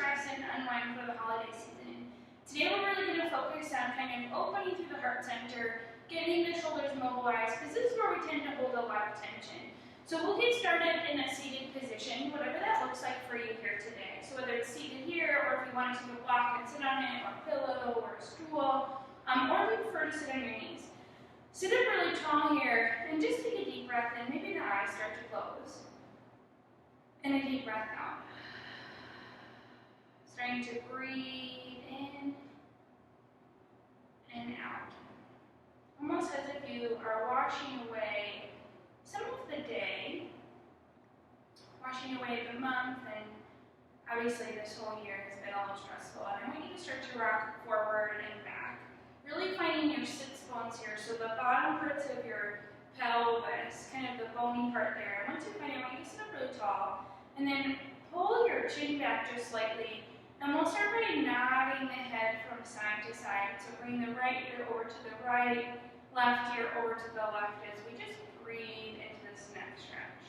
de-stress and unwind for the holiday season. Today we're really going to focus on kind of opening through the heart center, getting the shoulders mobilized, because this is where we tend to hold a lot of tension. So we'll get started in a seated position, whatever that looks like for you here today. So whether it's seated here, or if you want to take a block and sit on it, or a pillow, or a stool, or if you prefer to sit on your knees. Sit up really tall here, and just take a deep breath in. Maybe the eyes start to close. And a deep breath out. Starting to breathe in and out. Almost as if you are washing away some of the day, washing away the month, and obviously this whole year has been a little stressful. And I want you to start to rock forward and back. Really finding your sits bones here, so the bottom parts of your pelvis, kind of the bony part there. And once you find it, I want you to sit up really tall, and then pull your chin back just slightly. And we'll start by nodding the head from side to side. So bring the right ear over to the right, left ear over to the left as we just breathe into this neck stretch.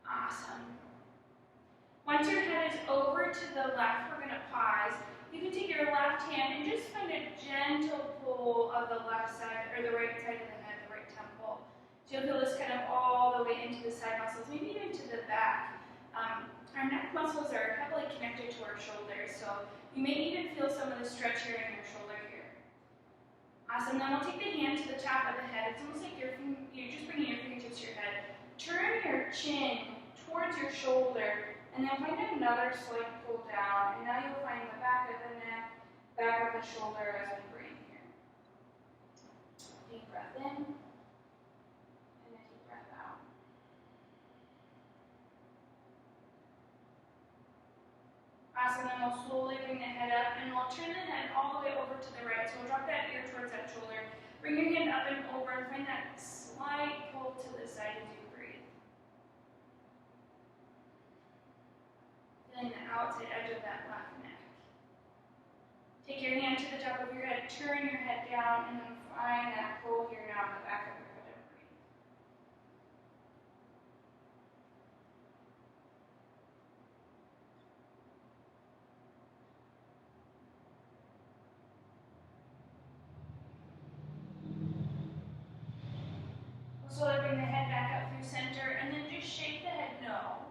Awesome. Once your head is over to the left, we're going to pause. You can take your left hand and just find a gentle pull of the left side, or the right side of the head, the right temple. So you'll feel this kind of all the way into the side muscles, maybe even to the back. Our neck muscles are heavily connected to our shoulders, so you may even feel some of the stretch here in your shoulder here. Awesome. Then we'll take the hand to the top of the head. It's almost like you're just bringing your fingertips to your head. Turn your chin towards your shoulder, and then find another slight pull down. And now you'll find the back of the neck, back of the shoulder as we breathe here. Deep breath in. Awesome, then we'll slowly bring the head up, and we'll turn the head all the way over to the right. So we'll drop that ear towards that shoulder. Bring your hand up and over, and find that slight pull to the side as you breathe. Feeling the outside edge of that left neck. Take your hand to the top of your head, turn your head down, and then find that pull here now in the back of your head. Slowly bring the head back up through center, and then just shake the head no.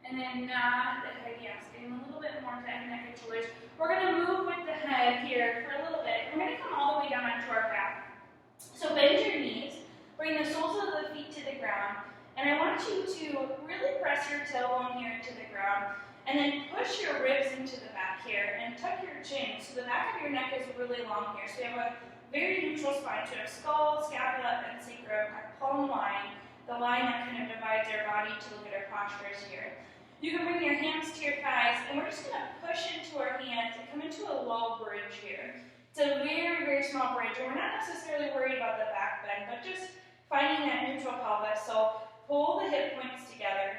And then nod the head yes, getting a little bit more to the neck and shoulders. We're going to move with the head here for a little bit. We're going to come all the way down onto our back. So bend your knees, bring the soles of the feet to the ground, and I want you to really press your tailbone here to the ground, and then push your ribs into the back here, and tuck your chin. So the back of your neck is really long here. So you have a very neutral spine. So you have skull, scapula, and sacrum, a palm line, the line that kind of divides our body to look at our postures here. You can bring your hands to your thighs, and we're just going to push into our hands and come into a low bridge here. It's a very, very small bridge, and we're not necessarily worried about the back bend, but just finding that neutral pelvis. So pull the hip points together,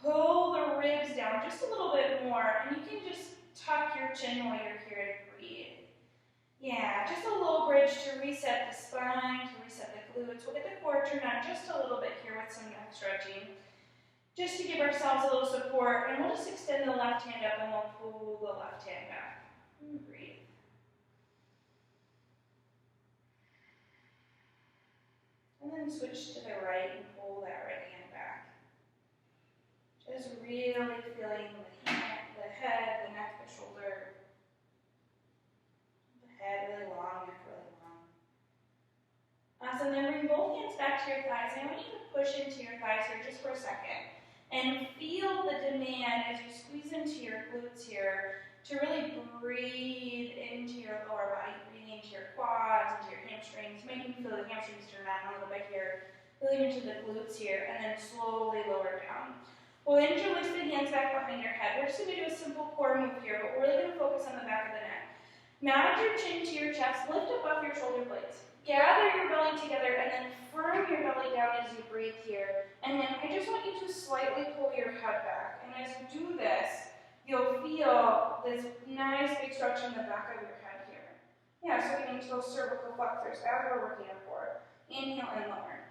pull the ribs down just a little bit more, and you can just tuck your chin while you're here to breathe. Yeah, just a low bridge to reset the spine, to reset the glutes. We'll get the core turned on just a little bit here with some neck stretching, just to give ourselves a little support. And we'll just extend the left hand up, and we'll pull the left hand back. And breathe. And then switch to the right and pull that right hand back. Just really feeling the hand, the head, the neck, the shoulder. Head really long, neck really long. Awesome, then bring both hands back to your thighs. And I want you to push into your thighs here just for a second. And feel the demand as you squeeze into your glutes here to really breathe into your lower body, breathing into your quads, into your hamstrings, making you feel the hamstrings turn on a little bit here, really into the glutes here, and then slowly lower down. We'll then release the hands back behind your head. We're just going to do a simple core move here, but we're really going to focus on the back of the neck. Nod your chin to your chest, lift up off your shoulder blades. Gather your belly together, and then firm your belly down as you breathe here. And then I just want you to slightly pull your head back. And as you do this, you'll feel this nice big stretch in the back of your head here. Yeah, so getting to those cervical flexors. That's what we're working for. Inhale and lower.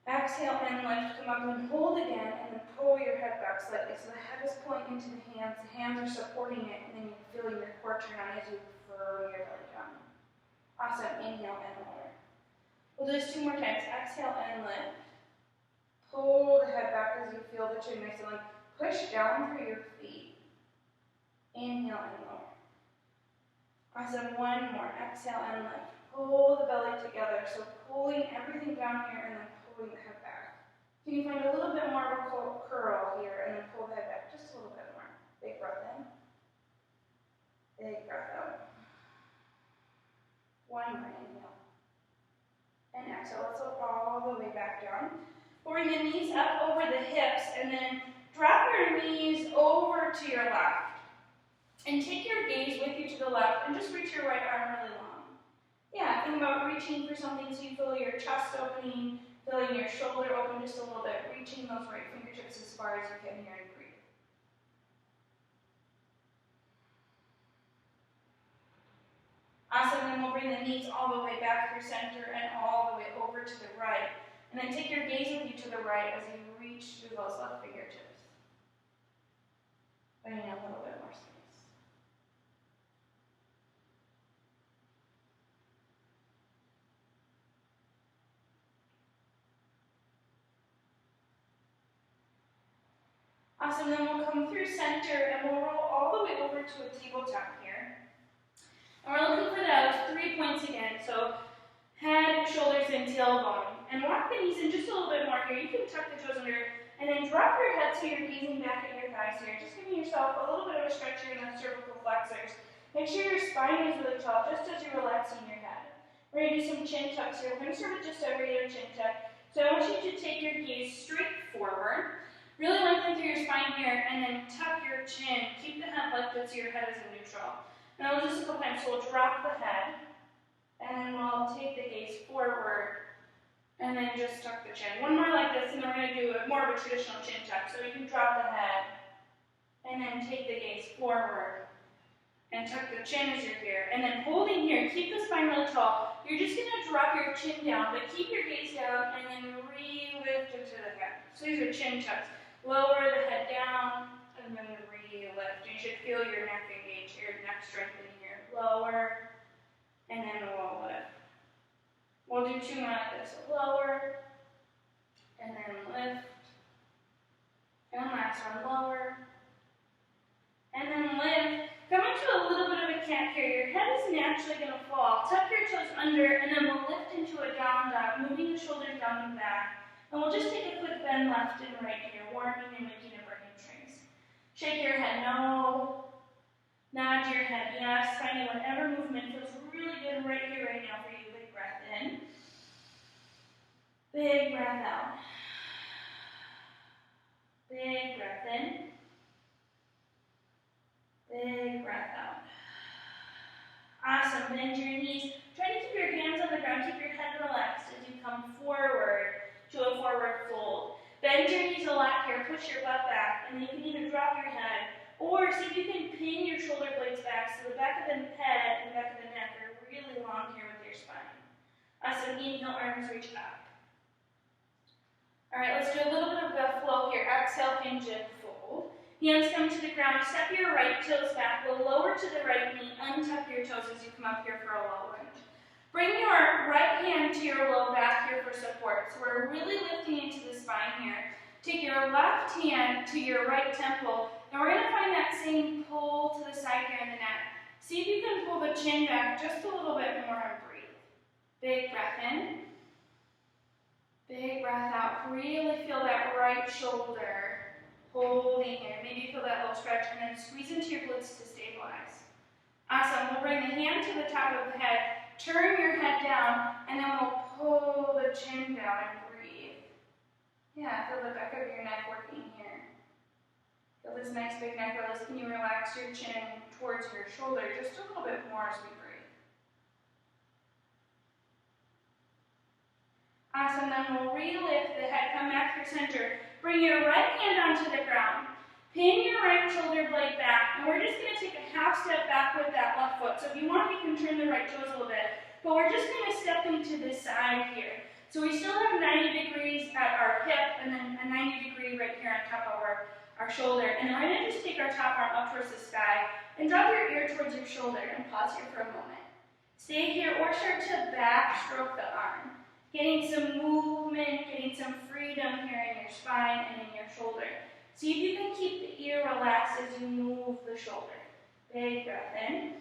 Exhale and lift. Come up and hold again, and then pull your head back slightly. So the head is pulling into the hands. The hands are supporting it, and then you're feeling your core turn on as you furrow your belly down. Awesome. Inhale and lower. We'll do this 2 more times. Exhale and lift. Pull the head back as you feel the chin nice and long. Push down through your feet. Inhale and lower. Awesome. 1 more. Exhale and lift. Pull the belly together. So pulling everything down here and then pulling the head back. Can you find a little bit more of a curl here and then pull the head back just a little bit more? Big breath in. Big breath out. 1 more. Inhale. And exhale. Let's go all the way back down. Bring the knees up over the hips and then drop your knees over to your left. And take your gaze with you to the left and just reach your right arm really long. Yeah, think about reaching for something so you feel your chest opening, feeling your shoulder open just a little bit, reaching those right fingertips as far as you can here and breathe. Awesome, then we'll bring the knees all the way back through center and all the way over to the right. And then take your gaze with you to the right as you reach through those left fingertips. Finding a little bit more space. Awesome, then we'll come through center and we'll roll all the way over to a tabletop here. And we're looking for those 3 points again. So head, shoulders, and tailbone. And walk the knees in just a little bit more here. You can tuck the toes under and then drop your head so you're gazing back at your thighs here. Just giving yourself a little bit of a stretch here in the cervical flexors. Make sure your spine is really tall just as you're relaxing your head. We're going to do some chin tucks here. We're going to start with just a regular chin tuck. So I want you to take your gaze straight forward. Really lengthen through your spine here, and then tuck your chin. Keep the head lifted so your head is in neutral. Now we'll do this a couple times. So we'll drop the head, and then we'll take the gaze forward, and then just tuck the chin. 1 more like this, and then we're going to do more of a traditional chin tuck. So you can drop the head, and then take the gaze forward, and tuck the chin as you're here. And then holding here, keep the spine really tall. You're just going to drop your chin down, but keep your gaze down, and then re-lift into the head. So these are chin tucks. Lower the head down, and then re-lift. You should feel your neck engage here, neck strengthening here. Lower, and then we'll lift. We'll do 2 more like this. So lower, and then lift. And last one, lower, and then lift. Come into a little bit of a cat here. Your head is naturally going to fall. Tuck your toes under, and then we'll lift into a down dog, moving the shoulders down and back. And we'll just take a quick bend left and right here, warming and waking up our hamstrings. Shake your head no. Nod your head yes. Finding whatever movement feels really good right here, right now for you. Big breath in. Big breath out. Big breath in. Big breath out. Awesome. Bend your knees. Try to keep your hands on the ground. Keep your head relaxed as you come forward to a forward fold. Bend your knees a lot here, push your butt back, and then you can either drop your head, or see if you can pin your shoulder blades back so the back of the head and the back of the neck are really long here with your spine. Awesome, inhale, arms reach up. Alright, let's do a little bit of a flow here. Exhale, hinge and fold. Hands come to the ground, step your right toes back, we'll lower to the right knee, untuck your toes as you come up here for a low lunge. Bring your right hand to your low back here for support. So we're really lifting into the spine here. Take your left hand to your right temple, and we're going to find that same pull to the side here in the neck. See if you can pull the chin back just a little bit more and breathe. Big breath in. Big breath out. Really feel that right shoulder holding here. Maybe feel that little stretch, and then squeeze into your glutes to stabilize. Awesome. We'll bring the hand to the top of the head. Turn your head down, and then we'll pull the chin down and breathe. Yeah, feel the back of your neck working here. Feel this nice big neck release. Can you relax your chin towards your shoulder just a little bit more as we breathe? Awesome, then we'll re-lift the head, come back through center. Bring your right hand onto the ground. Pin your right shoulder blade back, and we're just going to take a half step back with that left foot. So if you want, you can turn the right toes a little bit, but we're just going to step into this side here. So we still have 90 degrees at our hip, and then a 90 degree right here on top of our shoulder. And then we're going to just take our top arm up towards the sky, and drop your ear towards your shoulder and pause here for a moment. Stay here or start to backstroke the arm, getting some movement, getting some freedom here in your spine and in your shoulder. See if you can keep the ear relaxed as you move the shoulder. Big breath in.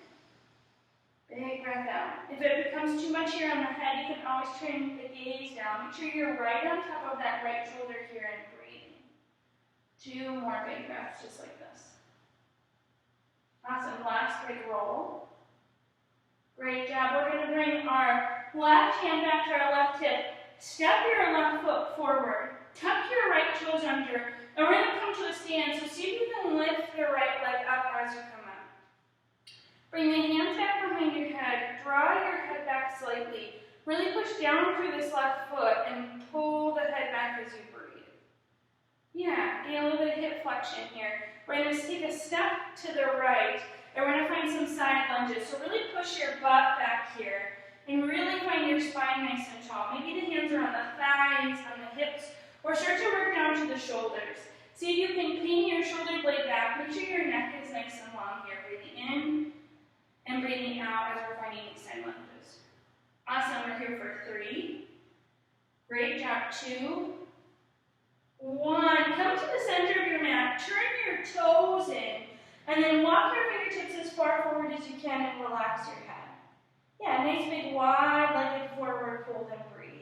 Big breath out. If it becomes too much here on the head, you can always turn the gaze down. Make sure you're right on top of that right shoulder here and breathing. 2 more big breaths just like this. Awesome. Last big roll. Great job. We're going to bring our left hand back to our left hip. Step your left foot forward. Tuck your right toes under. And we're going to come to a stand. So see if you can lift the right leg up as you come up. Bring the hands back behind your head. Draw your head back slightly. Really push down through this left foot and pull the head back as you breathe. Yeah, get a little bit of hip flexion here. We're going to take a step to the right. And we're going to find some side lunges. So really push your butt back here. And really find your spine nice and tall. Maybe the hands are on the thighs, on the hips, or start to work down to the shoulders. See if you can pin your shoulder blade back. Make sure your neck is nice and long here. Breathing in and breathing out as we're finding these side lunges. Awesome. We're here for 3. Great job. 2, 1. Come to the center of your mat. Turn your toes in. And then walk your fingertips as far forward as you can and relax your head. Yeah, nice big wide-legged forward fold and breathe.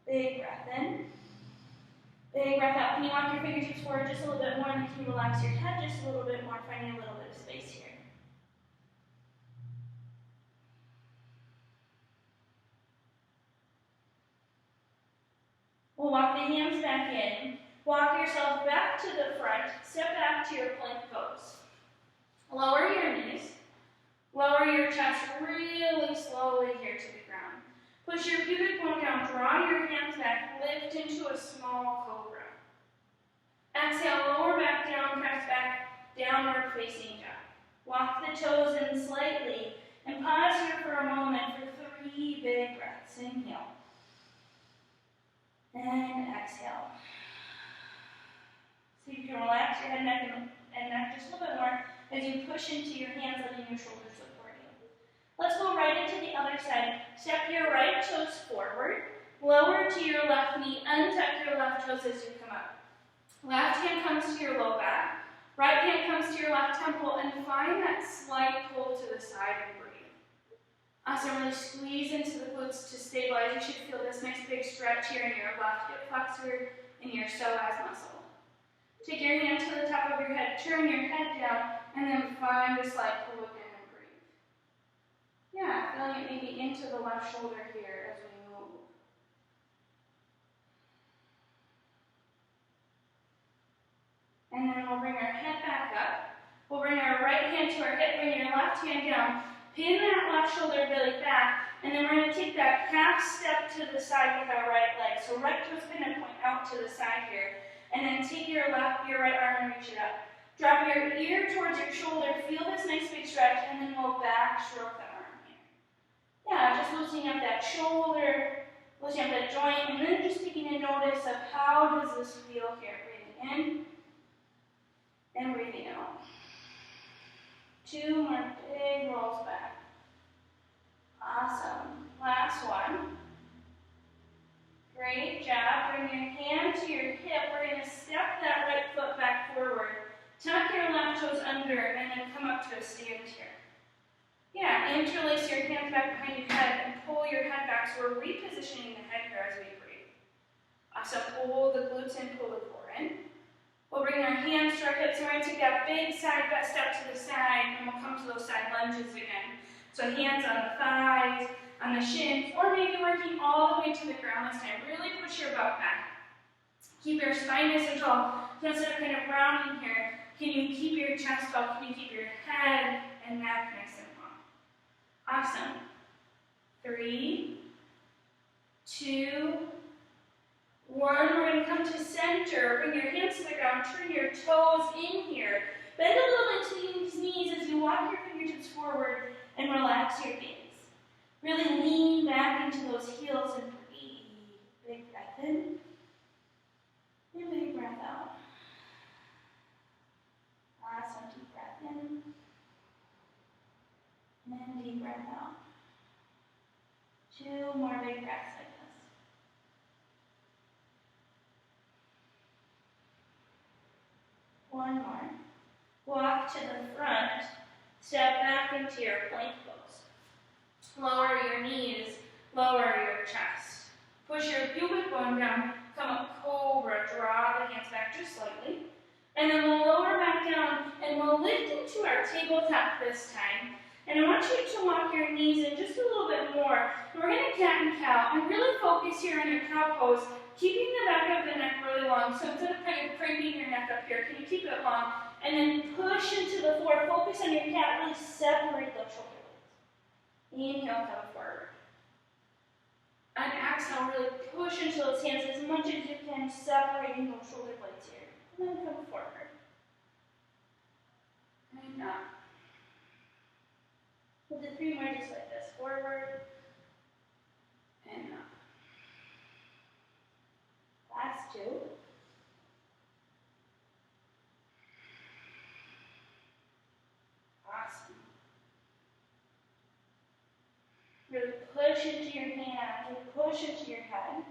Big breath in. Big breath out. Can you walk your fingertips forward just a little bit more, and then can you relax your head just a little bit more, finding a little bit of space here. We'll walk the hands back in. Walk yourself back to the front. Step back to your plank pose. Lower your knees. Lower your chest really slowly here to the ground. Push your pubic bone down. Draw your hands back. Lift into a small cobra. Exhale, lower back down, press back, downward facing dog. Walk the toes in slightly and pause here for a moment for 3 big breaths. Inhale. And exhale. See if you can relax your head, neck, and neck just a little bit more as you push into your hands, letting your shoulders support you. Let's go right into the other side. Step your right toes forward. Lower to your left knee. Untuck your left toes as you come up. Left hand comes to your low back. Right hand comes to your left temple. And find that slight pull to the side and breathe. Awesome. Really squeeze into the glutes to stabilize. You should feel this nice big stretch here in your left hip flexor and your psoas muscle. Take your hand to the top of your head, turn your head down, and then find a slight pull again and breathe. Yeah, feeling it maybe into the left shoulder here as we move. And then we'll bring our head back up. We'll bring our right hand to our hip, bring your left hand down, pin that left shoulder belly back, and then we're going to take that half step to the side with our right leg. So right toe's going to point out to the side here. And then take your right arm and reach it up. Drop your ear towards your shoulder. Feel this nice big stretch, and then we'll backstroke the arm here. Yeah, just loosening up that shoulder, loosening up that joint, and then just taking a notice of how does this feel here. Breathing in and breathing out. 2 more big rolls back. Awesome. Last one. Great job. Bring your hand to your hip. We're going to step that right foot back forward. Tuck your left toes under and then come up to a stand here. Yeah, interlace your hands back behind your head and pull your head back. So we're repositioning the head here as we breathe. Awesome. Pull the glutes in, pull the core in. We'll bring our hands to our hips and we're going to take that big side step to the side and we'll come to those side lunges again. So hands on the thighs, on the shins, or maybe working all the way to the ground this time. Really push your butt back. Keep your spine nice and tall. So instead of kind of rounding here, can you keep your chest tall? Can you keep your head and neck nice and long? Awesome. 3, 2, 1. We're going to come to center. Bring your hands to the ground. Turn your toes in here. Bend a little into these knees as you walk your fingertips forward and relax your gaze. Really lean back into those heels and breathe. Big breath in and big breath out. Awesome. in. And deep breath out. 2 more big breaths like this. One more. Walk to the front. Step back into your plank pose. Lower your knees. Lower your chest. Push your pubic bone down. Come up cobra. Draw the hands back just slightly. And then we'll lower back down and we'll lift into our tabletop this time. And I want you to walk your knees in just a little bit more. We're going to cat and cow and really focus here on your cow pose, keeping the back of the neck really long. So instead of kind of cranking your neck up here, can you keep it long? And then push into the floor. Focus on your cat. Really separate those shoulder blades. Inhale, come forward. And exhale, really push into those hands as much as you can, separating those shoulder blades here. And then come forward. And up. We'll do 3 more just like this. Forward and up. Last 2. Awesome. Really push into your hands, really push into your head.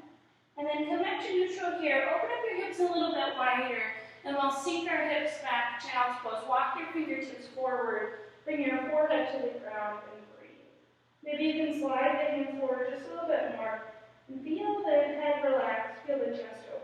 And then come back to neutral here. Open up your hips a little bit wider. And we'll sink our hips back, child's pose. Walk your fingertips forward. Bring your forehead to the ground and breathe. Maybe you can slide the hands forward just a little bit more. And feel the head relax. Feel the chest open.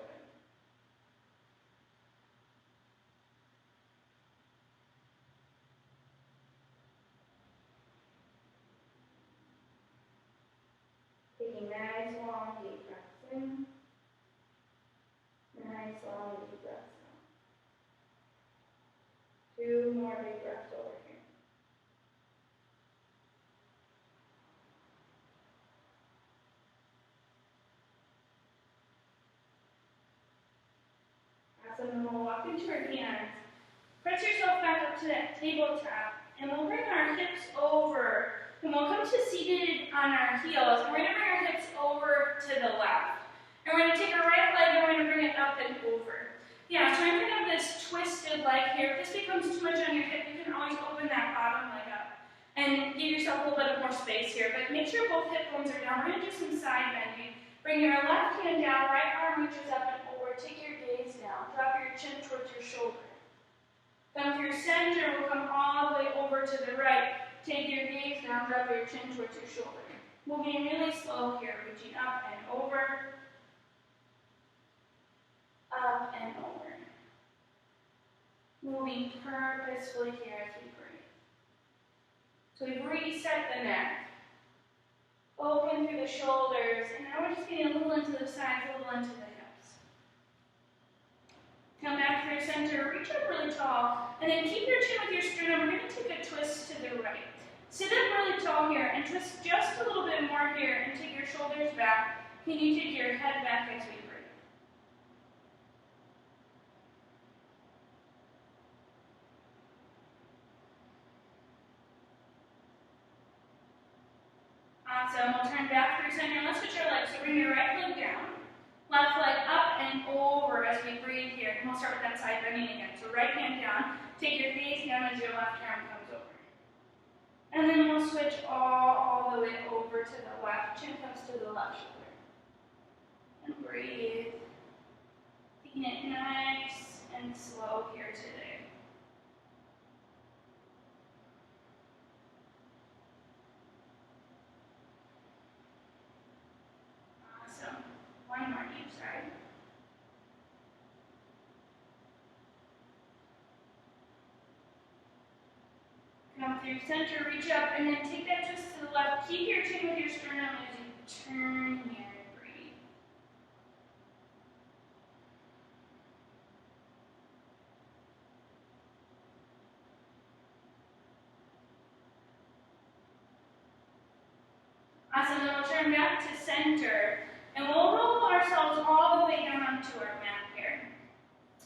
Taking nice, long, deep breaths in. Nice, long, deep breaths out. 2 more big breaths over here. Awesome, and we'll walk into our hands. Press yourself back up to that tabletop, and we'll bring our hips over. And we'll come to seated on our heels, and we're going to bring our hips over to the left. And we're going to take our right leg and we're going to bring it up and over. Yeah, so I'm going to have this twisted leg here. If this becomes too much on your hip, you can always open that bottom leg up and give yourself a little bit more space here. But make sure both hip bones are down. We're going to do some side bending. Bring your left hand down, right arm reaches up and over. Take your gaze down. Drop your chin towards your shoulder. Come through center, we'll come all the way over to the right. Take your gaze down, drop your chin towards your shoulder. Moving really slow here, reaching up and over. Up and over. Moving purposefully here as we breathe. So we've reset the neck. Open through the shoulders, and now we're just getting a little into the sides, a little into the hips. Come back through center, reach up really tall, and then keep your chin with your sternum. We're going to take a twist to the right. Sit up really tall here, and twist just a little bit more here, and take your shoulders back. Can you take your head back as we breathe? Awesome. We'll turn back through center. Let's switch our legs. So bring your right leg down. Left leg up and over as we breathe here. And we'll start with that side bending again. So right hand down. Take your gaze down as your left arm comes over. And then we'll switch all the way over to the left. Chin comes to the left shoulder. And breathe. Taking it nice and slow here today. One more deep side. Come through center, reach up, and then take that twist to the left. Keep your chin with your sternum as you turn here and breathe. Awesome, then we'll turn back to center. And we'll roll ourselves all the way down onto our mat here.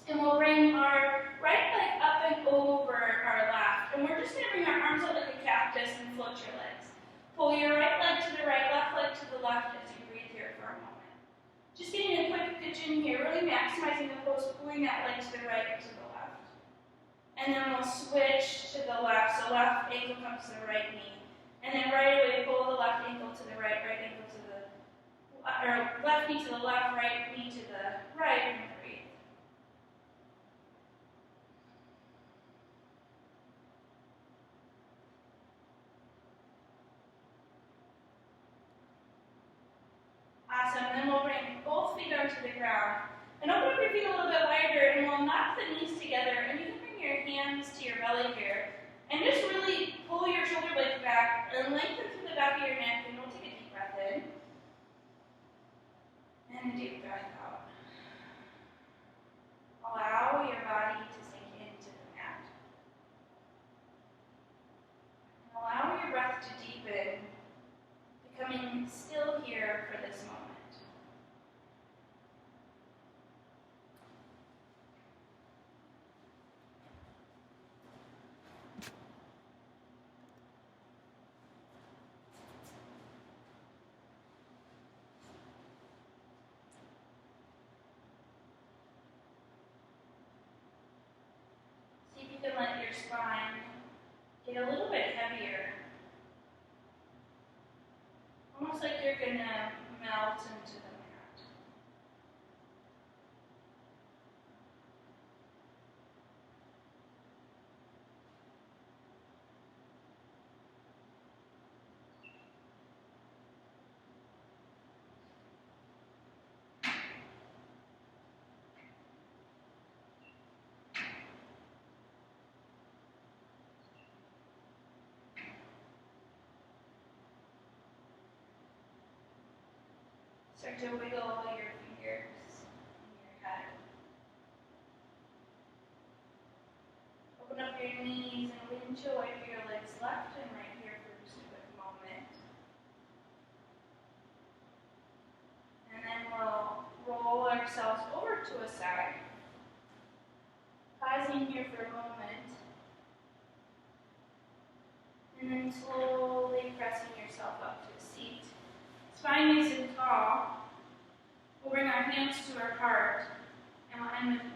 And we'll bring our right leg up and over our left. And we're just going to bring our arms out like a cactus and float your legs. Pull your right leg to the right, left leg to the left as you breathe here for a moment. Just getting a quick pitch in here, really maximizing the pose, pulling that leg to the right or to the left. and then we'll switch to the left. So left ankle comes to the right knee. And then right away, pull the left ankle to the right, right ankle to the, or left knee to the left, right knee to the right, and breathe. Awesome, and then we'll bring both feet onto the ground. And open up your feet a little bit wider, and we'll knock the knees together, and you can bring your hands to your belly here. And just really pull your shoulder blades back and lengthen through the back of your neck, and we'll take a deep breath in. And a deep breath out. Allow your body to sink into the mat. And allow your breath to deepen, becoming still here for this moment. See if you can let your spine get a little bit heavier. Almost like you're going to melt into the mat. Start to wiggle your fingers in your head. Open up your knees and winch away for your legs left and right here for just a quick moment. And then we'll roll ourselves over to a side. Pausing here for a moment. And then slowly pressing yourself up to a seat. Spine nice and tall. We'll bring our hands to our heart, and we'll end with